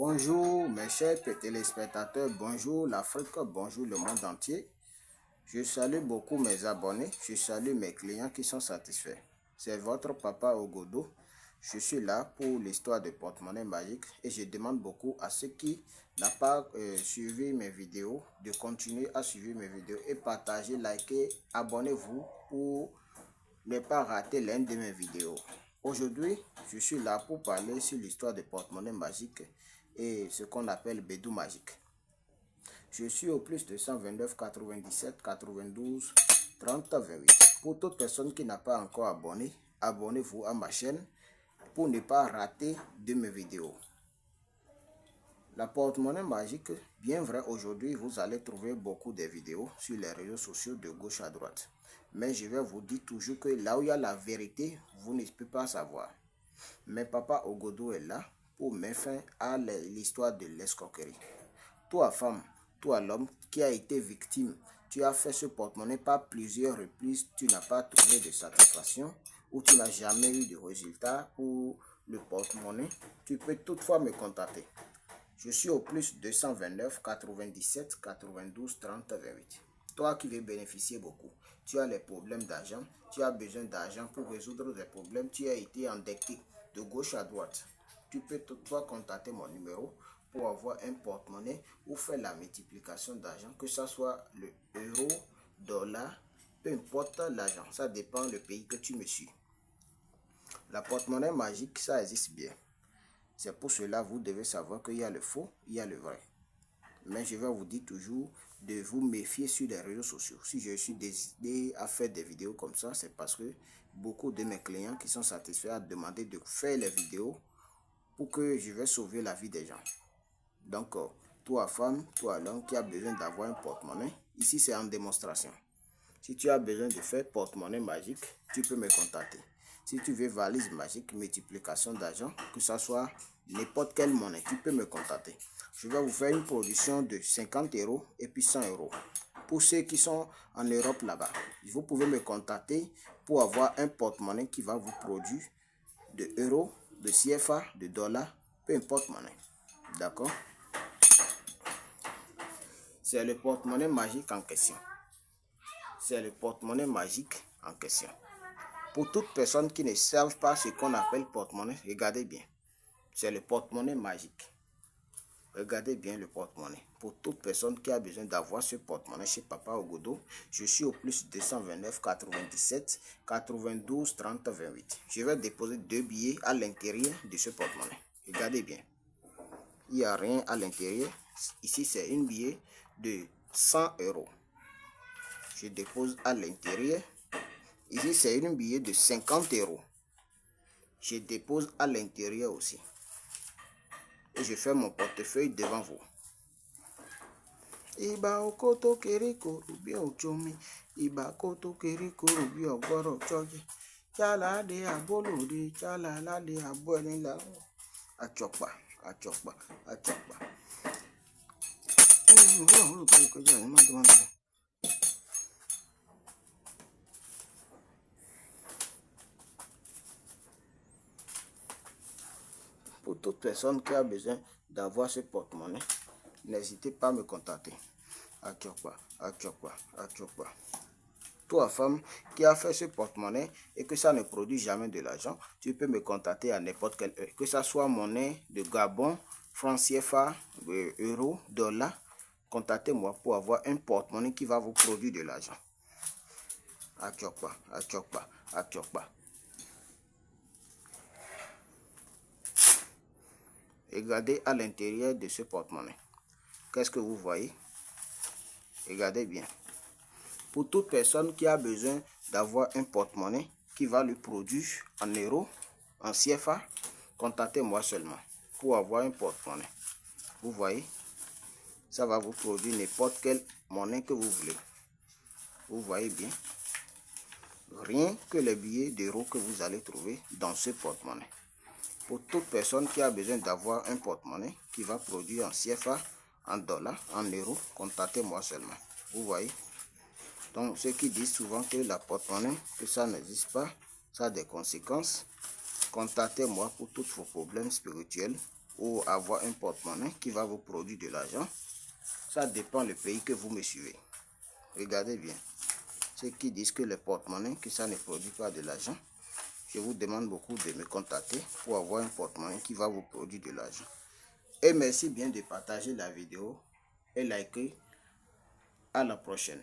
Bonjour mes chers téléspectateurs, bonjour l'Afrique, bonjour le monde entier. Je salue beaucoup mes abonnés, je salue mes clients qui sont satisfaits. C'est votre papa Ogodo. Je suis là pour l'histoire de porte-monnaie magique et je demande beaucoup à ceux qui n'ont pas suivi mes vidéos de continuer à suivre mes vidéos et partager, liker, abonnez-vous pour ne pas rater l'une de mes vidéos. Aujourd'hui, je suis là pour parler sur l'histoire de porte-monnaie magique et ce qu'on appelle Bédou magique. Je suis au plus de 129 97 92 30 28. Pour toute personne qui n'a pas encore abonné, abonnez-vous à ma chaîne pour ne pas rater de mes vidéos. La porte-monnaie magique, bien vrai, aujourd'hui, vous allez trouver beaucoup de vidéos sur les réseaux sociaux de gauche à droite. Mais je vais vous dire toujours que là où il y a la vérité, vous ne pouvez pas savoir. Mais papa Ogodo est là pour mettre fin à l'histoire de l'escroquerie. Toi, femme, toi, l'homme qui a été victime, tu as fait ce porte-monnaie par plusieurs reprises, tu n'as pas trouvé de satisfaction ou tu n'as jamais eu de résultat pour le porte-monnaie, tu peux toutefois me contacter. Je suis au plus 229 97 92 30 28. Toi qui veux bénéficier beaucoup, tu as les problèmes d'argent, tu as besoin d'argent pour résoudre des problèmes, tu as été endetté de gauche à droite. Tu peux toutefois contacter mon numéro pour avoir un porte-monnaie ou faire la multiplication d'argent, que ce soit le euro, dollar, peu importe l'argent, ça dépend du pays que tu me suis. La porte-monnaie magique, ça existe bien. C'est pour cela que vous devez savoir qu'il y a le faux, il y a le vrai. Mais je vais vous dire toujours de vous méfier sur les réseaux sociaux. Si je suis décidé à faire des vidéos comme ça, c'est parce que beaucoup de mes clients qui sont satisfaits ont demandé de faire les vidéos pour que je vais sauver la vie des gens. Donc, toi femme, toi l'homme qui a besoin d'avoir un porte-monnaie, ici c'est en démonstration. Si tu as besoin de faire porte-monnaie magique, tu peux me contacter. Si tu veux valise magique, multiplication d'argent, que ce soit n'importe quelle monnaie, tu peux me contacter. Je vais vous faire une production de 50 € et puis 100 €. Pour ceux qui sont en Europe là-bas, vous pouvez me contacter pour avoir un porte-monnaie qui va vous produire de euros, de CFA, de dollars, peu importe monnaie. D'accord? C'est le porte-monnaie magique en question. C'est le porte-monnaie magique en question. Pour toute personne qui ne savent pas ce qu'on appelle porte-monnaie, regardez bien. C'est le porte-monnaie magique. Regardez bien le porte-monnaie. Pour toute personne qui a besoin d'avoir ce porte-monnaie chez Papa Ogodo, je suis au plus 229 97 92 30 28. Je vais déposer 2 billets à l'intérieur de ce porte-monnaie. Regardez bien. Il n'y a rien à l'intérieur. Ici, c'est un billet de 100 €. Je dépose à l'intérieur. Ici, c'est un billet de 50 €. Je dépose à l'intérieur aussi. Et je fais mon portefeuille devant vous. Iba okoto keriko rubi ochomi. Iba koto keriko rubi ogoro choji. Chala de abolo de chala la de aboni la. Achokpa, achokpa, achokpa. Pour toute personne qui a besoin d'avoir ce porte-monnaie, n'hésitez pas à me contacter. Achokpa, achokpa, achokpa. Toi, femme qui a fait ce porte-monnaie et que ça ne produit jamais de l'argent, tu peux me contacter à n'importe quelle heure. Que ça soit monnaie de Gabon, francs CFA, euro, dollar, contactez-moi pour avoir un porte-monnaie qui va vous produire de l'argent. Achokpa, achokpa, achokpa. Regardez à l'intérieur de ce porte-monnaie. Qu'est-ce que vous voyez? Regardez bien. Pour toute personne qui a besoin d'avoir un porte-monnaie qui va lui produire en euros, en CFA, contactez-moi seulement pour avoir un porte-monnaie. Vous voyez? Ça va vous produire n'importe quelle monnaie que vous voulez. Vous voyez bien? Rien que les billets d'euros que vous allez trouver dans ce porte-monnaie. Pour toute personne qui a besoin d'avoir un porte-monnaie qui va produire en CFA, en dollars, en euros, contactez-moi seulement. Vous voyez? Donc, ceux qui disent souvent que la porte-monnaie, que ça n'existe pas, ça a des conséquences. Contactez-moi pour tous vos problèmes spirituels ou avoir un porte-monnaie qui va vous produire de l'argent. Ça dépend du pays que vous me suivez. Regardez bien. Ceux qui disent que les porte-monnaie, que ça ne produit pas de l'argent, je vous demande beaucoup de me contacter pour avoir un porte-monnaie qui va vous produire de l'argent. Et merci bien de partager la vidéo et liker. À la prochaine.